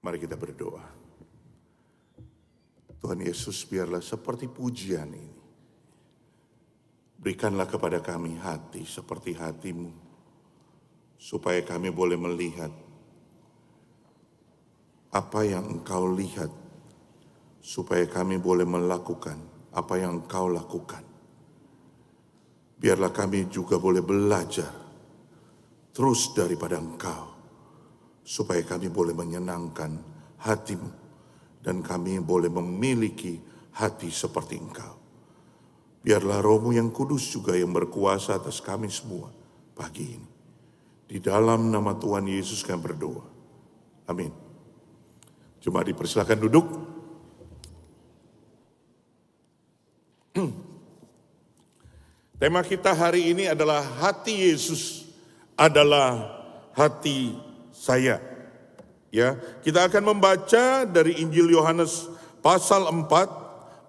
Mari kita berdoa. Tuhan Yesus, biarlah seperti pujian ini, berikanlah kepada kami hati seperti hati-Mu, supaya kami boleh melihat apa yang Engkau lihat, supaya kami boleh melakukan apa yang Engkau lakukan. Biarlah kami juga boleh belajar terus daripada Engkau, supaya kami boleh menyenangkan hati-Mu, dan kami boleh memiliki hati seperti Engkau. Biarlah Roh-Mu yang kudus juga yang berkuasa atas kami semua pagi ini. Di dalam nama Tuhan Yesus kami berdoa. Amin. Jemaat dipersilakan duduk. Tema kita hari ini adalah hati Yesus adalah hati saya. Ya, kita akan membaca dari Injil Yohanes pasal 4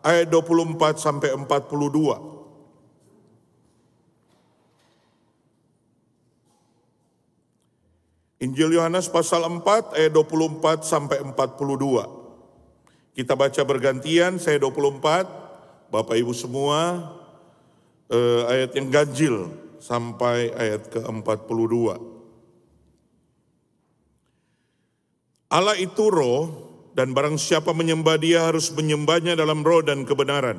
ayat 24 sampai 42. Injil Yohanes pasal 4 ayat 24 sampai 42. Kita baca bergantian, saya 24, Bapak Ibu semua ayat yang ganjil sampai ayat ke-42. Allah itu roh, dan barang siapa menyembah Dia harus menyembahnya dalam roh dan kebenaran.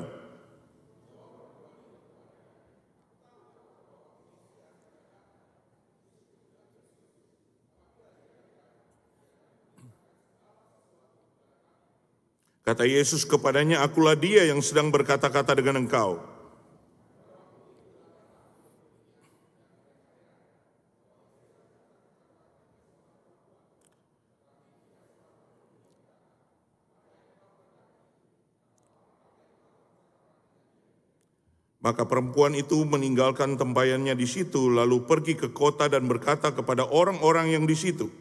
Kata Yesus kepadanya, akulah Dia yang sedang berkata-kata dengan engkau. Maka perempuan itu meninggalkan tempayannya di situ, lalu pergi ke kota dan berkata kepada orang-orang yang di situ,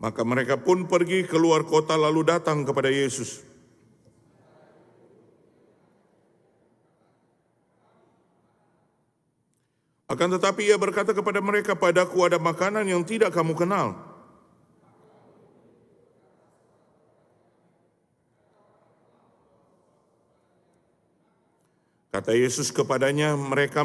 maka mereka pun pergi keluar kota lalu datang kepada Yesus. Akan tetapi Ia berkata kepada mereka, padaku ada makanan yang tidak kamu kenal. Kata Yesus kepada mereka,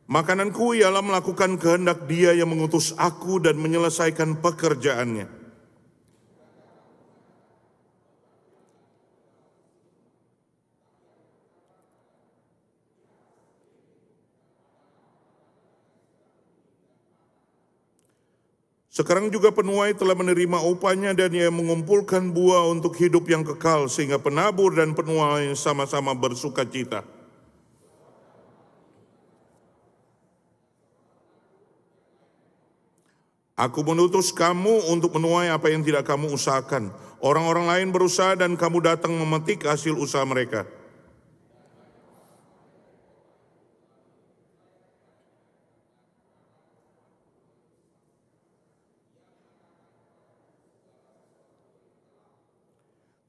makananku ialah melakukan kehendak Dia yang mengutus aku dan menyelesaikan pekerjaannya. Sekarang juga penuai telah menerima upahnya dan ia mengumpulkan buah untuk hidup yang kekal, sehingga penabur dan penuai sama-sama bersuka cita. Aku menutus kamu untuk menuai apa yang tidak kamu usahakan. Orang-orang lain berusaha dan kamu datang memetik hasil usaha mereka.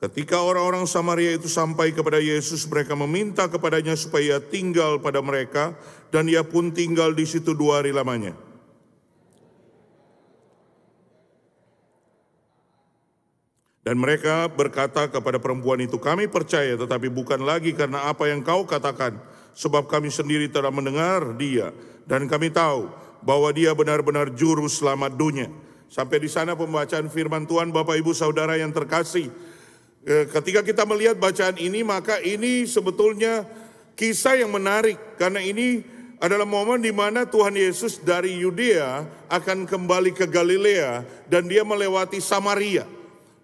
Ketika orang-orang Samaria itu sampai kepada Yesus, mereka meminta kepadanya supaya tinggal pada mereka, dan Ia pun tinggal di situ 2 hari lamanya. Dan mereka berkata kepada perempuan itu, kami percaya, tetapi bukan lagi karena apa yang kau katakan, sebab kami sendiri telah mendengar Dia, dan kami tahu bahwa Dia benar-benar juru selamat dunia. Sampai di sana pembacaan firman Tuhan. Bapak Ibu Saudara yang terkasih, ketika kita melihat bacaan ini, maka ini sebetulnya kisah yang menarik, karena ini adalah momen di mana Tuhan Yesus dari Yudea akan kembali ke Galilea dan Dia melewati Samaria.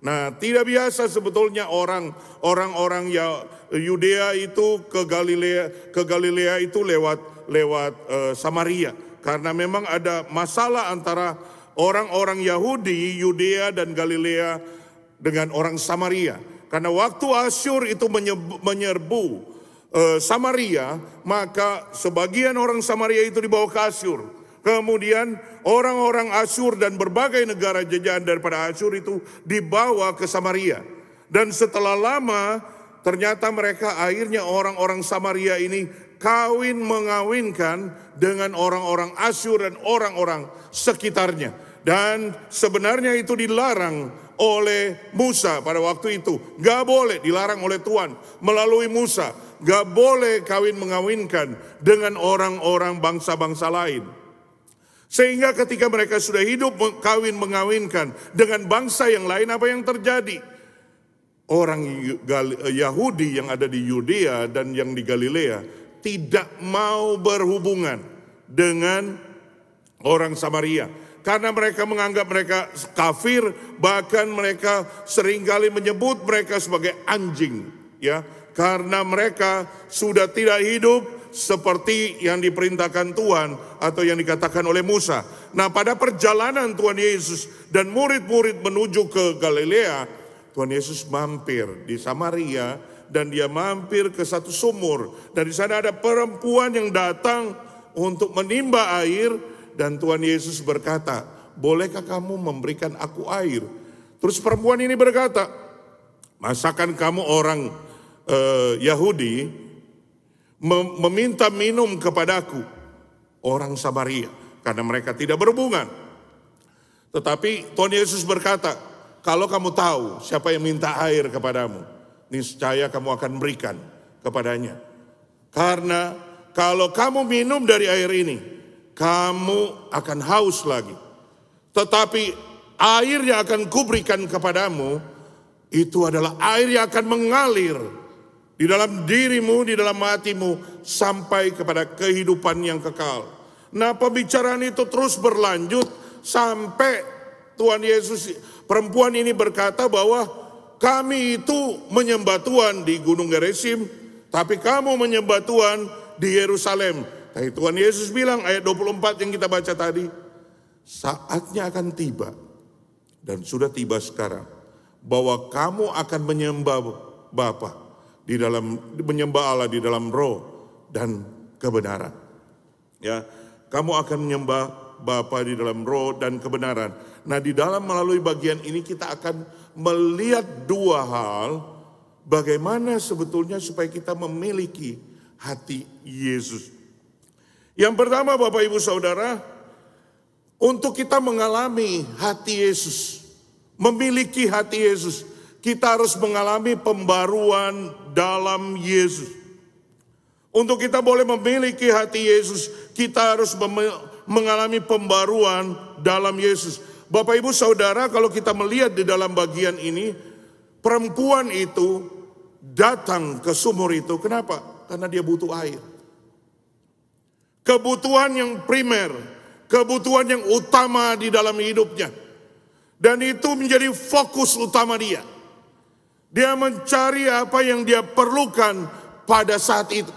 Nah, tidak biasa sebetulnya orang-orang Yudea itu ke Galilea itu lewat Samaria, karena memang ada masalah antara orang-orang Yahudi, Yudea dan Galilea dengan orang Samaria. Karena waktu Asyur itu menyerbu Samaria, maka sebagian orang Samaria itu dibawa ke Asyur. Kemudian orang-orang Asyur dan berbagai negara jajahan daripada Asyur itu dibawa ke Samaria. Dan setelah lama ternyata mereka akhirnya orang-orang Samaria ini kawin mengawinkan dengan orang-orang Asyur dan orang-orang sekitarnya. Dan sebenarnya itu dilarang oleh Musa pada waktu itu. Gak boleh, dilarang oleh Tuhan melalui Musa. Gak boleh kawin mengawinkan dengan orang-orang bangsa-bangsa lain. Sehingga ketika mereka sudah hidup kawin mengawinkan dengan bangsa yang lain, apa yang terjadi? Orang Yahudi yang ada di Yudea dan yang di Galilea tidak mau berhubungan dengan orang Samaria. Karena mereka menganggap mereka kafir, bahkan mereka seringkali menyebut mereka sebagai anjing. Ya, karena mereka sudah tidak hidup seperti yang diperintahkan Tuhan atau yang dikatakan oleh Musa. Nah, pada perjalanan Tuhan Yesus dan murid-murid menuju ke Galilea, Tuhan Yesus mampir di Samaria dan dia mampir ke satu sumur. Dan di sana ada perempuan yang datang untuk menimba air. Dan Tuhan Yesus berkata, bolehkah kamu memberikan aku air? Terus perempuan ini berkata, masakan kamu orang Yahudi meminta minum kepadaku, orang Samaria, karena mereka tidak berhubungan. Tetapi Tuhan Yesus berkata, kalau kamu tahu siapa yang minta air kepadamu, niscaya kamu akan berikan kepadanya. Karena kalau kamu minum dari air ini, kamu akan haus lagi. Tetapi air yang akan kuberikan kepadamu, itu adalah air yang akan mengalir di dalam dirimu, di dalam hatimu, sampai kepada kehidupan yang kekal. Nah, pembicaraan itu terus berlanjut sampai Tuhan Yesus, perempuan ini berkata bahwa kami itu menyembah Tuhan di Gunung Gerizim, tapi kamu menyembah Tuhan di Yerusalem. Tapi Tuhan Yesus bilang, ayat 24 yang kita baca tadi, saatnya akan tiba, dan sudah tiba sekarang, bahwa kamu akan menyembah Bapa di dalam, menyembah Allah di dalam roh dan kebenaran. Ya, kamu akan menyembah Bapa di dalam roh dan kebenaran. Nah, di dalam melalui bagian ini kita akan melihat dua hal, bagaimana sebetulnya supaya kita memiliki hati Yesus. Yang pertama, Bapak Ibu Saudara, untuk kita mengalami hati Yesus, memiliki hati Yesus, kita harus mengalami pembaruan dalam Yesus. Untuk kita boleh memiliki hati Yesus, kita harus mengalami pembaruan dalam Yesus. Bapak Ibu Saudara, kalau kita melihat di dalam bagian ini, perempuan itu datang ke sumur itu. Kenapa? Karena dia butuh air. Kebutuhan yang primer, kebutuhan yang utama di dalam hidupnya. Dan itu menjadi fokus utama dia. Dia mencari apa yang dia perlukan pada saat itu.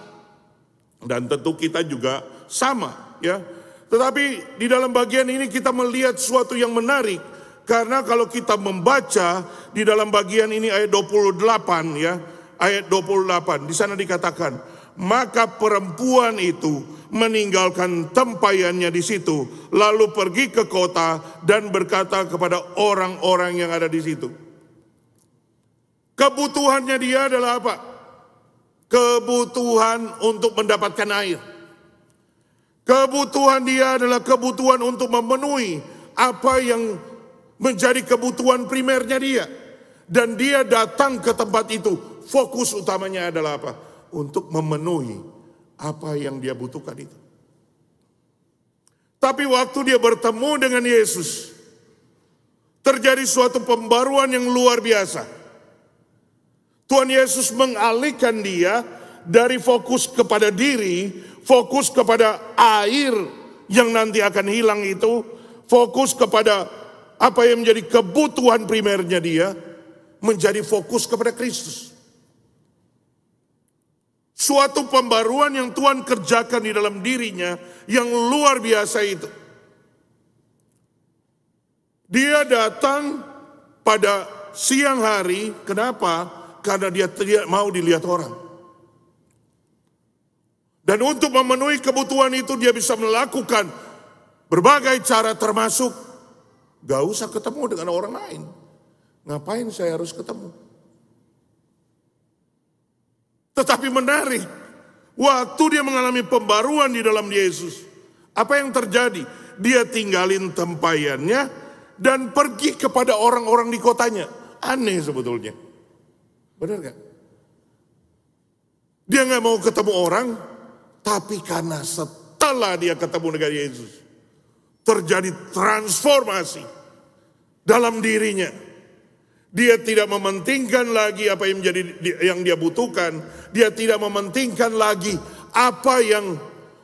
Dan tentu kita juga sama, ya. Tetapi di dalam bagian ini kita melihat sesuatu yang menarik. Karena kalau kita membaca di dalam bagian ini ayat 28, ya. Ayat 28, di sana dikatakan, maka perempuan itu meninggalkan tempayannya di situ, lalu pergi ke kota dan berkata kepada orang-orang yang ada di situ. Kebutuhannya dia adalah apa? Kebutuhan untuk mendapatkan air. Kebutuhan dia adalah kebutuhan untuk memenuhi apa yang menjadi kebutuhan primernya dia. Dan dia datang ke tempat itu, fokus utamanya adalah apa? Untuk memenuhi apa yang dia butuhkan itu. Tapi waktu dia bertemu dengan Yesus, terjadi suatu pembaruan yang luar biasa. Tuhan Yesus mengalihkan dia dari fokus kepada diri, fokus kepada air yang nanti akan hilang itu, fokus kepada apa yang menjadi kebutuhan primernya dia, menjadi fokus kepada Kristus. Suatu pembaruan yang Tuhan kerjakan di dalam dirinya yang luar biasa itu. Dia datang pada siang hari, kenapa? Karena dia tidak mau dilihat orang. Dan untuk memenuhi kebutuhan itu dia bisa melakukan berbagai cara, termasuk gak usah ketemu dengan orang lain. Ngapain saya harus ketemu? Tetapi menarik, waktu dia mengalami pembaruan di dalam Yesus, apa yang terjadi? Dia tinggalin tempayannya dan pergi kepada orang-orang di kotanya. Aneh sebetulnya. Benar gak? Dia gak mau ketemu orang, tapi karena setelah dia ketemu dengan Yesus, terjadi transformasi dalam dirinya. Dia tidak mementingkan lagi apa yang dia butuhkan. Dia tidak mementingkan lagi apa yang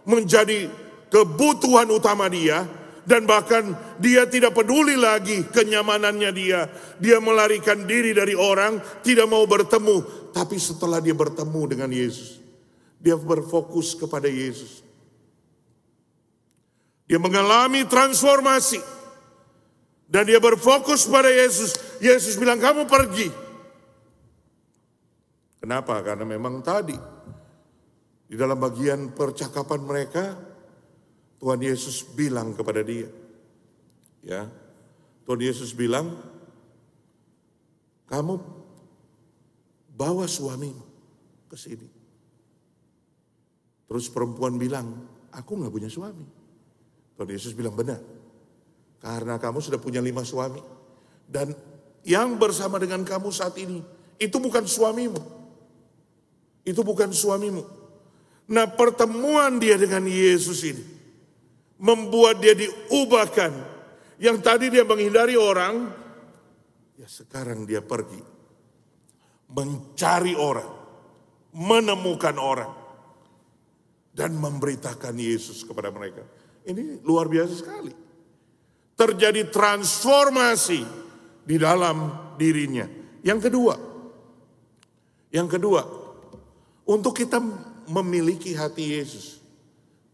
menjadi kebutuhan utama dia. Dan bahkan dia tidak peduli lagi kenyamanannya dia. Dia melarikan diri dari orang, tidak mau bertemu. Tapi setelah dia bertemu dengan Yesus, dia berfokus kepada Yesus. Dia mengalami transformasi. Dan dia berfokus pada Yesus. Yesus bilang, kamu pergi. Kenapa? Karena memang tadi di dalam bagian percakapan mereka, Tuhan Yesus bilang kepada dia. Ya, Tuhan Yesus bilang, kamu bawa suamimu ke sini. Terus perempuan bilang, aku gak punya suami. Tuhan Yesus bilang, benar. Karena kamu sudah punya 5 suami. Dan yang bersama dengan kamu saat ini, itu bukan suamimu. Itu bukan suamimu. Nah, pertemuan dia dengan Yesus ini membuat dia diubahkan. Yang tadi dia menghindari orang, ya sekarang dia pergi. Mencari orang. Menemukan orang. Dan memberitakan Yesus kepada mereka. Ini luar biasa sekali. Terjadi transformasi di dalam dirinya. Yang kedua, untuk kita memiliki hati Yesus,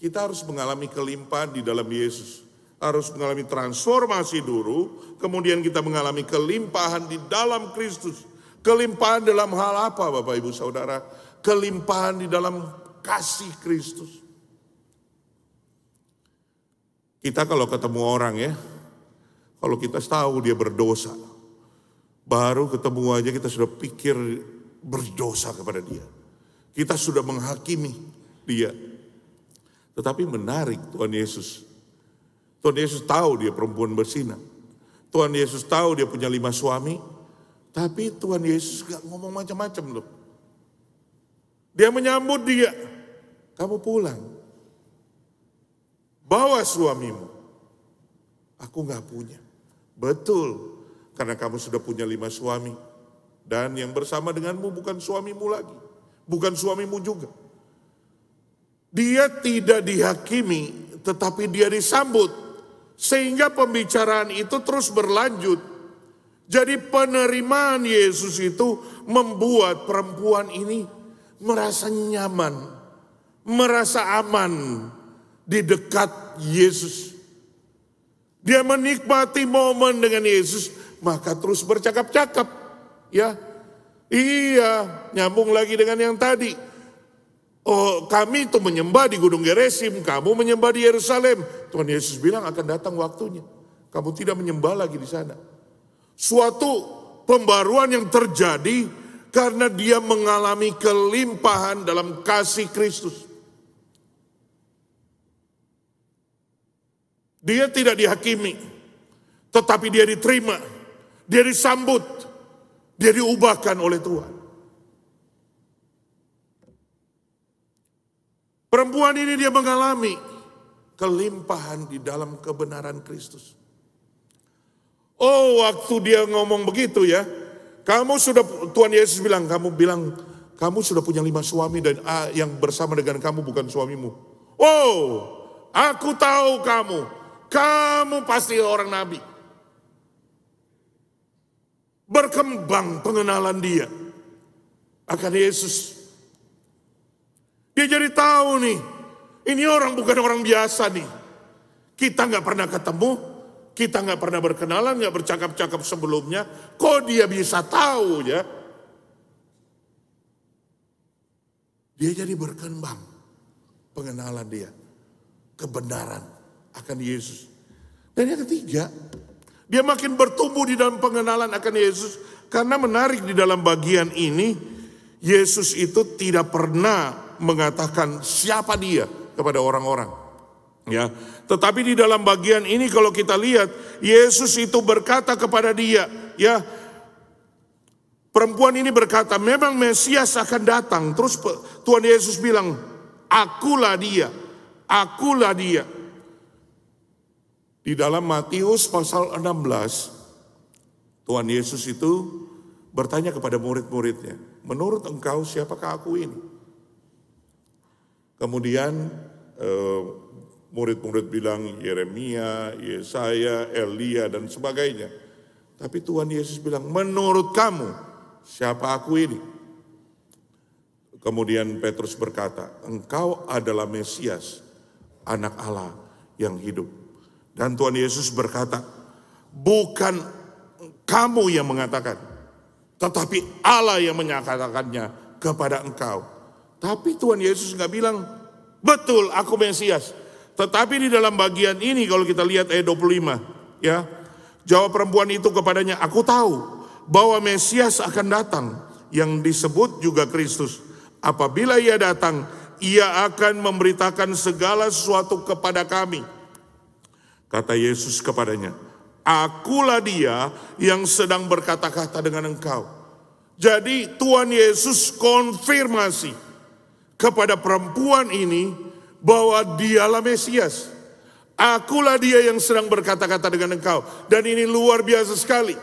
kita harus mengalami kelimpahan di dalam Yesus. Harus mengalami transformasi dulu, kemudian kita mengalami kelimpahan di dalam Kristus. Kelimpahan dalam hal apa, Bapak Ibu Saudara? Kelimpahan di dalam kasih Kristus. Kita kalau ketemu orang ya, kalau kita tahu dia berdosa, baru ketemu aja kita sudah pikir berdosa kepada dia. Kita sudah menghakimi dia. Tetapi menarik Tuhan Yesus. Tuhan Yesus tahu dia perempuan berzina. Tuhan Yesus tahu dia punya 5 suami. Tapi Tuhan Yesus gak ngomong macam-macam loh. Dia menyambut dia. Kamu pulang. Bawa suamimu. Aku gak punya. Betul. Karena kamu sudah punya 5 suami. Dan yang bersama denganmu bukan suamimu lagi. Bukan suamimu juga. Dia tidak dihakimi, tetapi dia disambut. Sehingga pembicaraan itu terus berlanjut. Jadi penerimaan Yesus itu membuat perempuan ini merasa nyaman. Merasa aman di dekat Yesus. Dia menikmati momen dengan Yesus, maka terus bercakap-cakap. Ya, iya, nyambung lagi dengan yang tadi. Oh, kami itu menyembah di Gunung Gerizim, kamu menyembah di Yerusalem. Tuhan Yesus bilang akan datang waktunya. Kamu tidak menyembah lagi di sana. Suatu pembaruan yang terjadi karena dia mengalami kelimpahan dalam kasih Kristus. Dia tidak dihakimi, tetapi dia diterima, dia disambut, dia diubahkan oleh Tuhan. Perempuan ini dia mengalami kelimpahan di dalam kebenaran Kristus. Oh, waktu dia ngomong begitu ya, Tuhan Yesus bilang, kamu sudah punya 5 suami dan yang bersama dengan kamu bukan suamimu. Oh, aku tahu kamu pasti orang nabi. Berkembang pengenalan dia akan Yesus. Dia jadi tahu nih, ini orang bukan orang biasa nih. Kita gak pernah ketemu, kita gak pernah berkenalan, gak bercakap-cakap sebelumnya. Kok dia bisa tahu ya? Dia jadi berkembang pengenalan dia, kebenaran akan Yesus. Dan yang ketiga, dia makin bertumbuh di dalam pengenalan akan Yesus. Karena menarik di dalam bagian ini, Yesus itu tidak pernah mengatakan siapa dia kepada orang-orang. Ya, tetapi di dalam bagian ini kalau kita lihat, Yesus itu berkata kepada dia, ya, perempuan ini berkata, memang Mesias akan datang. Terus Tuhan Yesus bilang, akulah dia, akulah dia. Di dalam Matius pasal 16, Tuhan Yesus itu bertanya kepada murid-muridnya, menurut engkau siapakah aku ini? Kemudian murid-murid bilang Yeremia, Yesaya, Elia dan sebagainya. Tapi Tuhan Yesus bilang, menurut kamu siapa aku ini? Kemudian Petrus berkata, engkau adalah Mesias, anak Allah yang hidup. Dan Tuhan Yesus berkata, bukan kamu yang mengatakan, tetapi Allah yang menyatakannya kepada engkau. Tapi Tuhan Yesus nggak bilang, betul aku Mesias. Tetapi di dalam bagian ini kalau kita lihat ayat 25, ya, jawab perempuan itu kepadanya, aku tahu bahwa Mesias akan datang yang disebut juga Kristus. Apabila ia datang, ia akan memberitakan segala sesuatu kepada kami. Kata Yesus kepadanya, akulah dia yang sedang berkata-kata dengan engkau. Jadi Tuhan Yesus konfirmasi kepada perempuan ini bahwa dialah Mesias. Akulah dia yang sedang berkata-kata dengan engkau. Dan ini luar biasa sekali.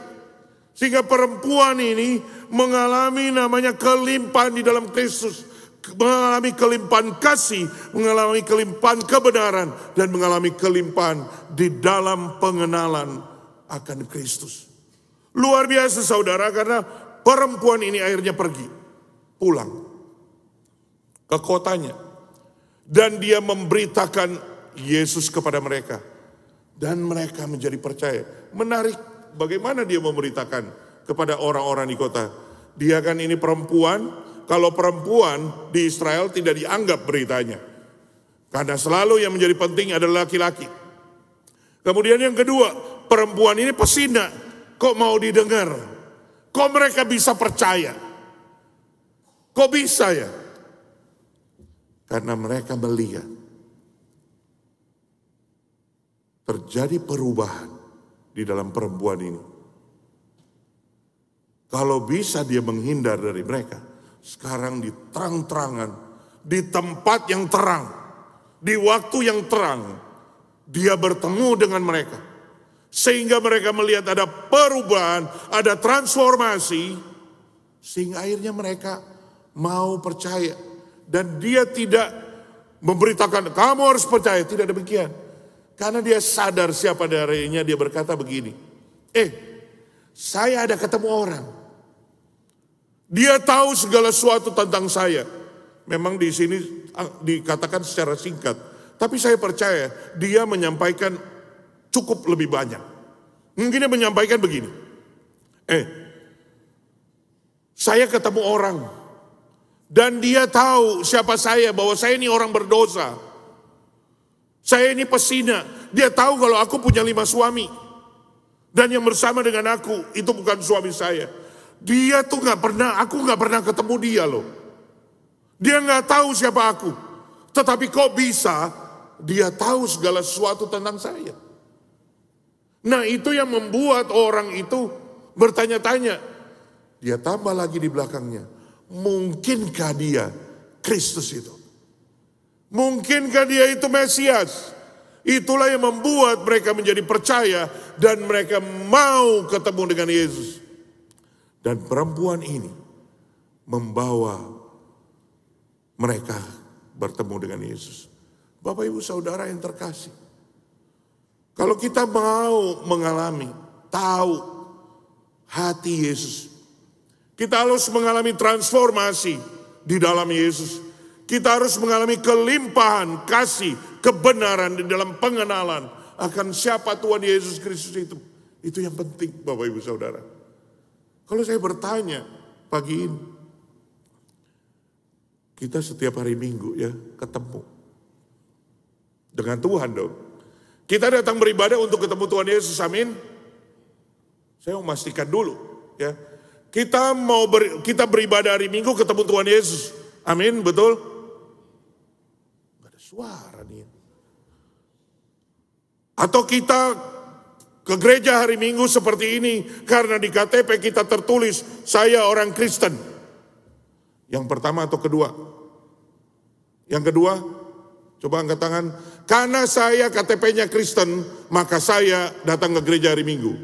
Sehingga perempuan ini mengalami namanya kelimpahan di dalam Kristus. Mengalami kelimpahan kasih, mengalami kelimpahan kebenaran, dan mengalami kelimpahan di dalam pengenalan akan Kristus. Luar biasa saudara, karena perempuan ini akhirnya pergi, pulang ke kotanya. Dan dia memberitakan Yesus kepada mereka. Dan mereka menjadi percaya. Menarik bagaimana dia memberitakan kepada orang-orang di kota. Dia kan ini perempuan, kalau perempuan di Israel tidak dianggap beritanya. Karena selalu yang menjadi penting adalah laki-laki. Kemudian yang kedua, perempuan ini pesina. Kok mau didengar? Kok mereka bisa percaya? Kok bisa ya? Karena mereka melihat terjadi perubahan di dalam perempuan ini. Kalau bisa dia menghindar dari mereka, sekarang di terang-terangan, di tempat yang terang, di waktu yang terang, dia bertemu dengan mereka. Sehingga mereka melihat ada perubahan, ada transformasi, sehingga akhirnya mereka mau percaya. Dan dia tidak memberitakan, kamu harus percaya, tidak demikian. Karena dia sadar siapa darinya, dia berkata begini, saya ada ketemu orang. Dia tahu segala sesuatu tentang saya. Memang di sini dikatakan secara singkat. Tapi saya percaya dia menyampaikan cukup lebih banyak. Mungkin dia menyampaikan begini. Saya ketemu orang. Dan dia tahu siapa saya, bahwa saya ini orang berdosa. Saya ini pesina. Dia tahu kalau aku punya 5 suami. Dan yang bersama dengan aku itu bukan suami saya. Dia tuh aku gak pernah ketemu dia loh. Dia gak tahu siapa aku. Tetapi kok bisa dia tahu segala sesuatu tentang saya. Nah itu yang membuat orang itu bertanya-tanya. Dia tambah lagi di belakangnya. Mungkinkah dia Kristus itu? Mungkinkah dia itu Mesias? Itulah yang membuat mereka menjadi percaya dan mereka mau ketemu dengan Yesus. Dan perempuan ini membawa mereka bertemu dengan Yesus. Bapak ibu saudara yang terkasih. Kalau kita mau mengalami, tahu hati Yesus. Kita harus mengalami transformasi di dalam Yesus. Kita harus mengalami kelimpahan kasih, kebenaran di dalam pengenalan akan siapa Tuhan Yesus Kristus itu. Itu yang penting Bapak Ibu Saudara. Kalau saya bertanya pagi ini, kita setiap hari Minggu ya ketemu dengan Tuhan dong. Kita datang beribadah untuk ketemu Tuhan Yesus, amin. Saya mau memastikan dulu ya. Kita beribadah hari Minggu ketemu Tuhan Yesus. Amin, betul? Gak ada suara nih. Atau kita ke gereja hari Minggu seperti ini karena di KTP kita tertulis saya orang Kristen. Yang pertama atau kedua? Yang kedua, coba angkat tangan. Karena saya KTP-nya Kristen, maka saya datang ke gereja hari Minggu.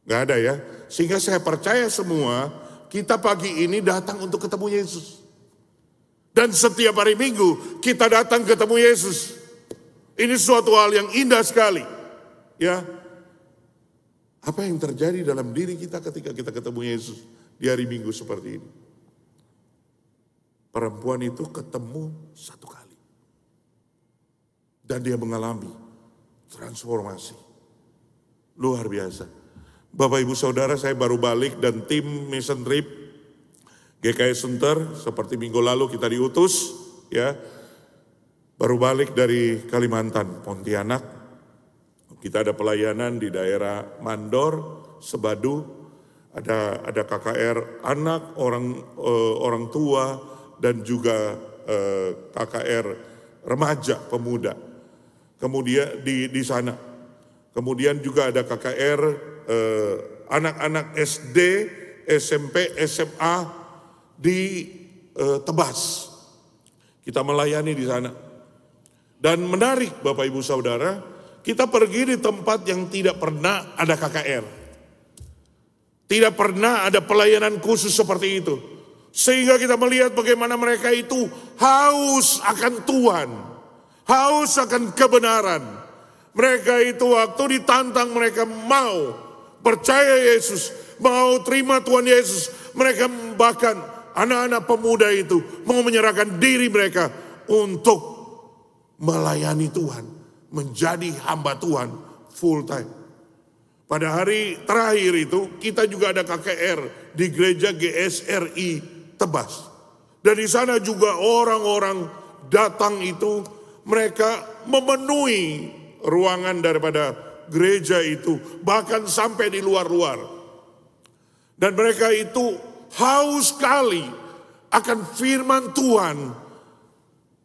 Gak ada ya. Sehingga saya percaya semua, kita pagi ini datang untuk ketemu Yesus. Dan setiap hari Minggu kita datang ketemu Yesus. Ini suatu hal yang indah sekali. Ya, apa yang terjadi dalam diri kita ketika kita ketemu Yesus di hari Minggu seperti ini? Perempuan itu ketemu satu kali. Dan dia mengalami transformasi. Luar biasa. Bapak Ibu Saudara, saya baru balik dan tim mission trip GKS Sunter seperti minggu lalu kita diutus, ya. Baru balik dari Kalimantan, Pontianak. Kita ada pelayanan di daerah Mandor, Sebadu. Ada KKR anak, orang tua, dan juga KKR remaja, pemuda. Kemudian di sana. Kemudian juga ada KKR anak-anak SD, SMP, SMA di Tebas. Kita melayani di sana. Dan menarik Bapak Ibu Saudara, kita pergi di tempat yang tidak pernah ada KKR. Tidak pernah ada pelayanan khusus seperti itu. Sehingga kita melihat bagaimana mereka itu haus akan Tuhan. Haus akan kebenaran. Mereka itu waktu ditantang mereka mau percaya Yesus. Mau terima Tuhan Yesus. Mereka bahkan anak-anak pemuda itu mau menyerahkan diri mereka untuk melayani Tuhan. Menjadi hamba Tuhan full time. Pada hari terakhir itu kita juga ada KKR di gereja GSRI Tebas. Dan di sana juga orang-orang datang itu mereka memenuhi ruangan daripada gereja itu. Bahkan sampai di luar-luar. Dan mereka itu haus sekali akan firman Tuhan.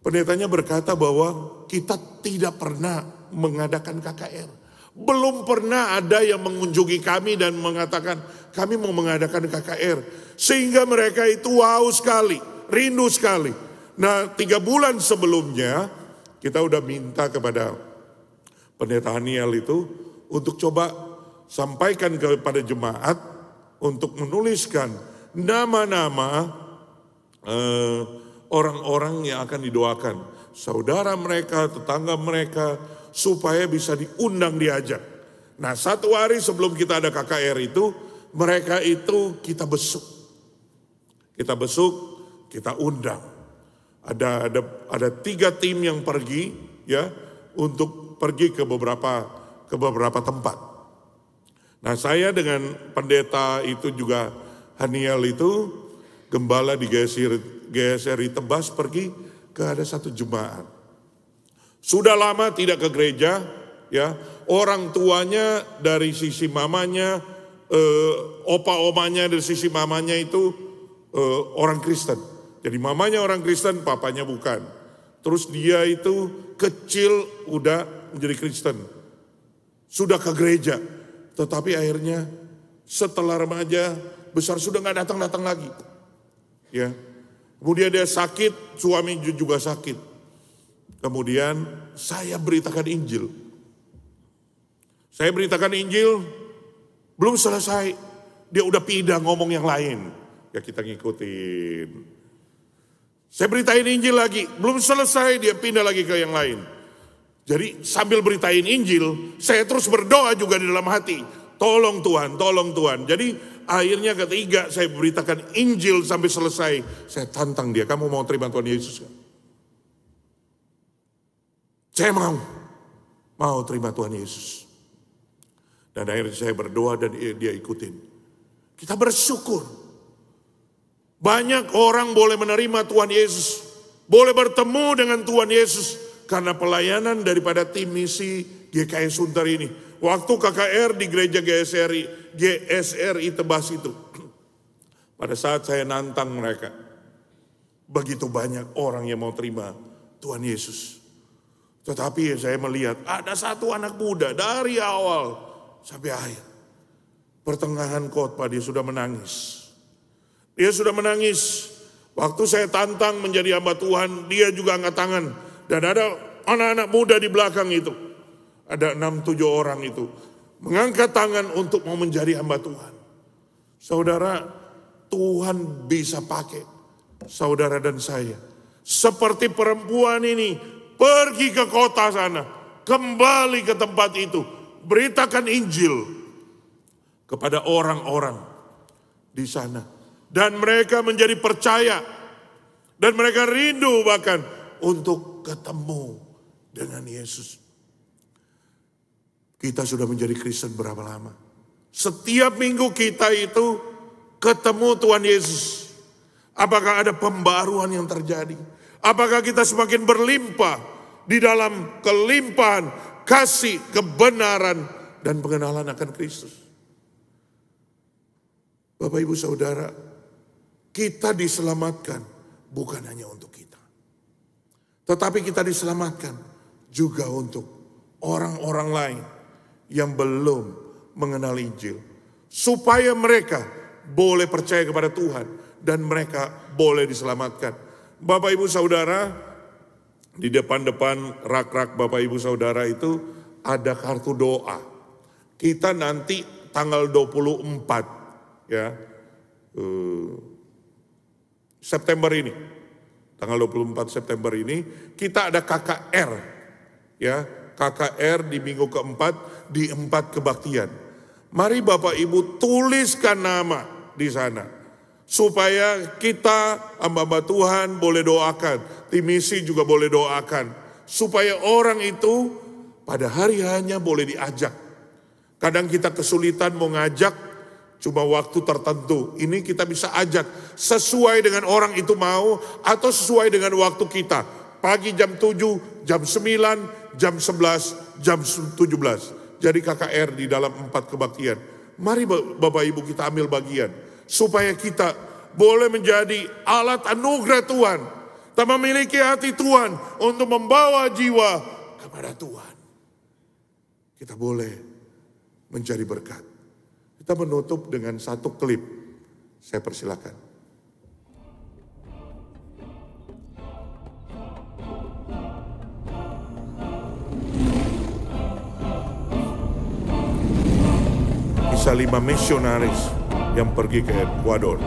Pendetanya berkata bahwa kita tidak pernah mengadakan KKR. Belum pernah ada yang mengunjungi kami dan mengatakan kami mau mengadakan KKR. Sehingga mereka itu haus sekali, rindu sekali. Nah 3 bulan sebelumnya kita udah minta kepada Pendeta Haniel itu untuk coba sampaikan kepada jemaat untuk menuliskan nama-nama orang-orang yang akan didoakan. Saudara mereka, tetangga mereka, supaya bisa diundang diajak. Nah 1 hari sebelum kita ada KKR itu, mereka itu kita besuk. Kita besuk, kita undang. Ada 3 tim yang pergi ya untuk pergi ke beberapa tempat. Nah saya dengan pendeta itu juga Haniel itu gembala di GSRI Tebas pergi ke ada 1 jemaat. Sudah lama tidak ke gereja, ya. Orang tuanya dari sisi mamanya, opa-omanya dari sisi mamanya itu orang Kristen. Jadi mamanya orang Kristen, papanya bukan. Terus dia itu kecil udah menjadi Kristen. Sudah ke gereja, tetapi akhirnya setelah remaja besar sudah nggak datang lagi. Ya. Kemudian dia sakit, suami juga sakit. Kemudian saya beritakan Injil. Saya beritakan Injil, belum selesai. Dia udah pindah ngomong yang lain. Ya kita ngikutin. Saya beritain Injil lagi, belum selesai dia pindah lagi ke yang lain. Jadi sambil beritain Injil, saya terus berdoa juga di dalam hati. Tolong Tuhan, tolong Tuhan. Jadi akhirnya ketiga saya beritakan Injil sampai selesai. Saya tantang dia, kamu mau terima Tuhan Yesus gak? Saya mau terima Tuhan Yesus. Dan akhirnya saya berdoa dan dia ikutin. Kita bersyukur. Banyak orang boleh menerima Tuhan Yesus. Boleh bertemu dengan Tuhan Yesus. Karena pelayanan daripada tim misi GKS Sunter ini. Waktu KKR di gereja GSRI Tebas itu. Pada saat saya nantang mereka, begitu banyak orang yang mau terima Tuhan Yesus. Tetapi saya melihat ada satu anak muda dari awal sampai akhir. Pertengahan khotbah dia sudah menangis. Dia sudah menangis. Waktu saya tantang menjadi hamba Tuhan, dia juga angkat tangan. Dan ada anak-anak muda di belakang itu. Ada 6-7 orang itu. Mengangkat tangan untuk mau menjadi hamba Tuhan. Saudara, Tuhan bisa pakai saudara dan saya. Seperti perempuan ini, pergi ke kota sana. Kembali ke tempat itu. Beritakan Injil kepada orang-orang di sana. Dan mereka menjadi percaya. Dan mereka rindu bahkan untuk ketemu dengan Yesus. Kita sudah menjadi Kristen berapa lama? Setiap minggu kita itu ketemu Tuhan Yesus. Apakah ada pembaruan yang terjadi? Apakah kita semakin berlimpah di dalam kelimpahan kasih, kebenaran, dan pengenalan akan Kristus? Bapak Ibu Saudara, kita diselamatkan bukan hanya untuk kita. Tetapi kita diselamatkan juga untuk orang-orang lain yang belum mengenal Injil. Supaya mereka boleh percaya kepada Tuhan dan mereka boleh diselamatkan. Bapak Ibu Saudara, di depan-depan rak-rak Bapak Ibu Saudara itu ada kartu doa. Kita nanti tanggal 24 ya, September ini, tanggal 24 September ini kita ada KKR, ya, KKR di minggu keempat di 4 kebaktian. Mari Bapak Ibu tuliskan nama di sana supaya kita hamba-hamba Tuhan boleh doakan, tim misi juga boleh doakan supaya orang itu pada hari hanya boleh diajak. Kadang kita kesulitan mau ngajak cuma waktu tertentu. Ini kita bisa ajak sesuai dengan orang itu mau atau sesuai dengan waktu kita. Pagi jam 7, jam 9, jam 11, jam 17. Jadi KKR di dalam 4 kebaktian. Mari Bapak Ibu kita ambil bagian. Supaya kita boleh menjadi alat anugerah Tuhan. Kita memiliki hati Tuhan untuk membawa jiwa kepada Tuhan. Kita boleh menjadi berkat. Kita menutup dengan satu klip. Saya persilakan. Kisah 5 misionaris yang pergi ke Ekuador.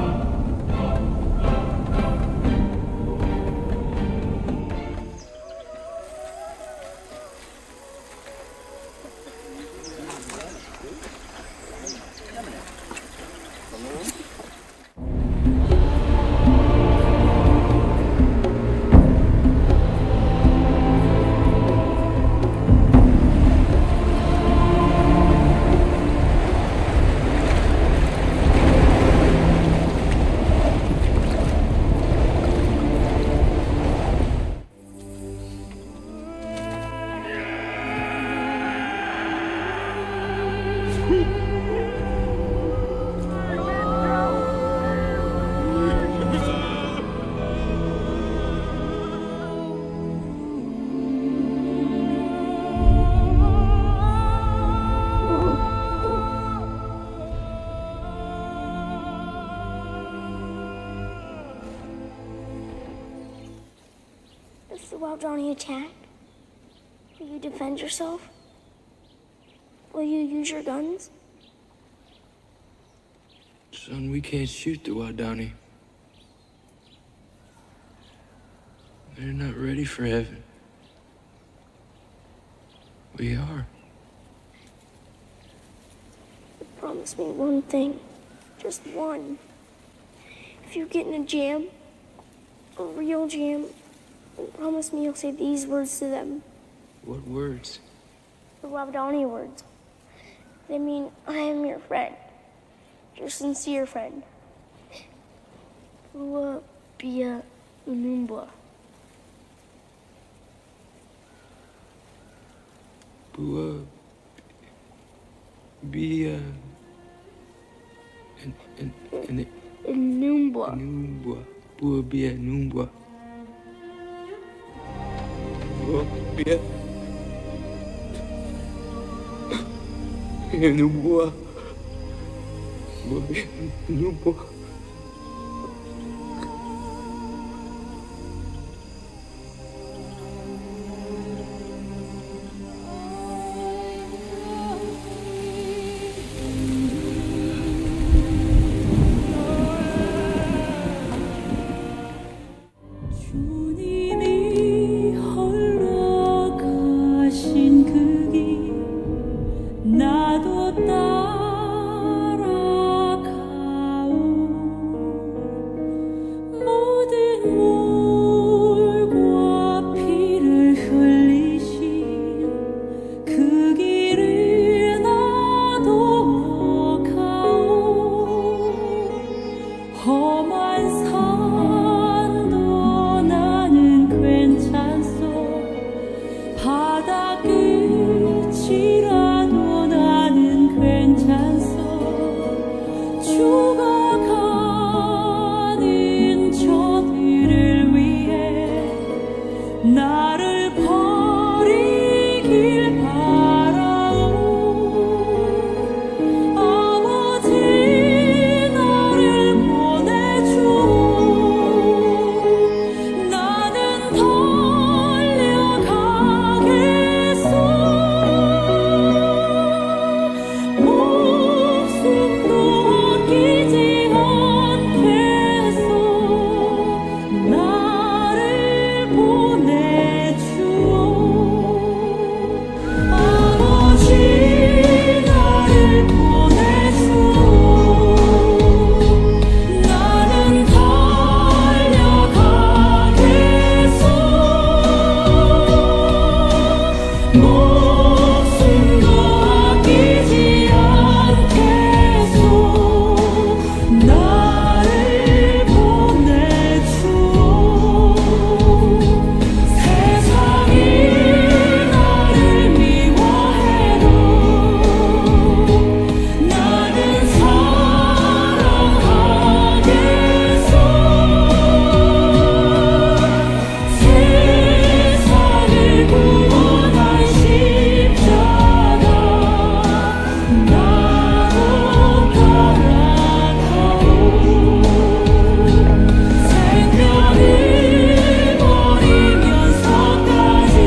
While Johnny attacked, will you defend yourself? Will you use your guns? Son, we can't shoot the Wild Downey. They're not ready for heaven. We are. Promise me one thing. Just one. If you get in a jam, a real jam, promise me you'll say these words to them. What words? The Wabdani words. They mean, I am your friend. Your sincere friend. Bua Bia Unumba. Bua Bia and Numba. Numbwa. Buabia numbwa. Buabia. Numbwa. Buabia numbwa. 주님이 홀로 가신 그 길 나도 따라가오 모든 물과 피를 흘리신 그 길을 나도 가오 험한 산도 나는 괜찮소 바다 끝이라도 나는 괜찮소 죽어가는 저들을 위해 나를 버리길 바라오 아버지 나를 보내주오 나는 달려가겠소 목숨도 아끼지 않겠소 나를 보내주오 아버지 나를 보내주오 나는 달려가겠소 목숨도 아끼지 않겠소 나를 보내주오 세상이 나를 미워해도 나는 사랑하겠소 세상을 구원한 십자가 나도 따라가오 생명을 버리면서까지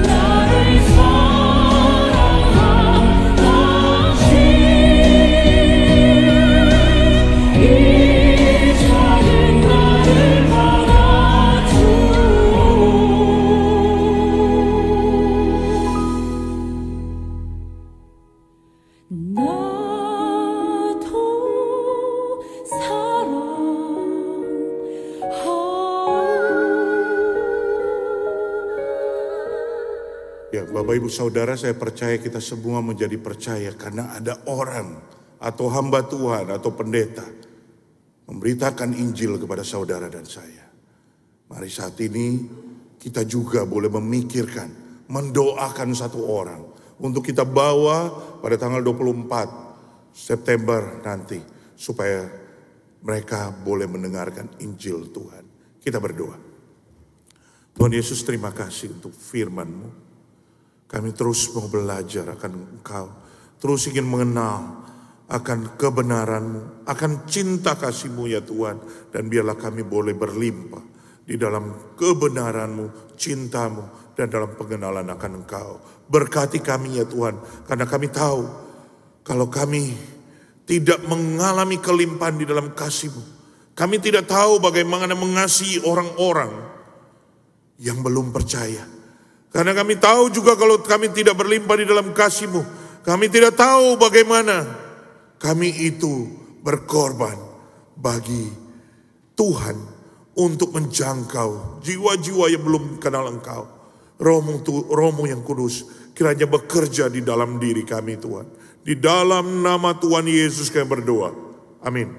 나를 사랑한 당신 이 작은 나를 받아주오 Ya, Bapak Ibu Saudara, saya percaya kita semua menjadi percaya karena ada orang atau hamba Tuhan atau pendeta memberitakan Injil kepada saudara dan saya. Mari saat ini kita juga boleh memikirkan, mendoakan satu orang untuk kita bawa pada tanggal 24 September nanti supaya mereka boleh mendengarkan Injil Tuhan. Kita berdoa. Tuhan Yesus, terima kasih untuk firman-Mu. Kami terus mau belajar akan Engkau, terus ingin mengenal akan kebenaran-Mu, akan cinta kasih-Mu ya Tuhan. Dan biarlah kami boleh berlimpah di dalam kebenaran-Mu, cinta-Mu, dan dalam pengenalan akan Engkau. Berkati kami ya Tuhan, karena kami tahu kalau kami tidak mengalami kelimpahan di dalam kasih-Mu, kami tidak tahu bagaimana mengasihi orang-orang yang belum percaya. Karena kami tahu juga kalau kami tidak berlimpah di dalam kasih-Mu, kami tidak tahu bagaimana kami itu berkorban bagi Tuhan untuk menjangkau jiwa-jiwa yang belum kenal Engkau. Roh-Mu yang kudus kiranya bekerja di dalam diri kami Tuhan. Di dalam nama Tuhan Yesus kami berdoa. Amin.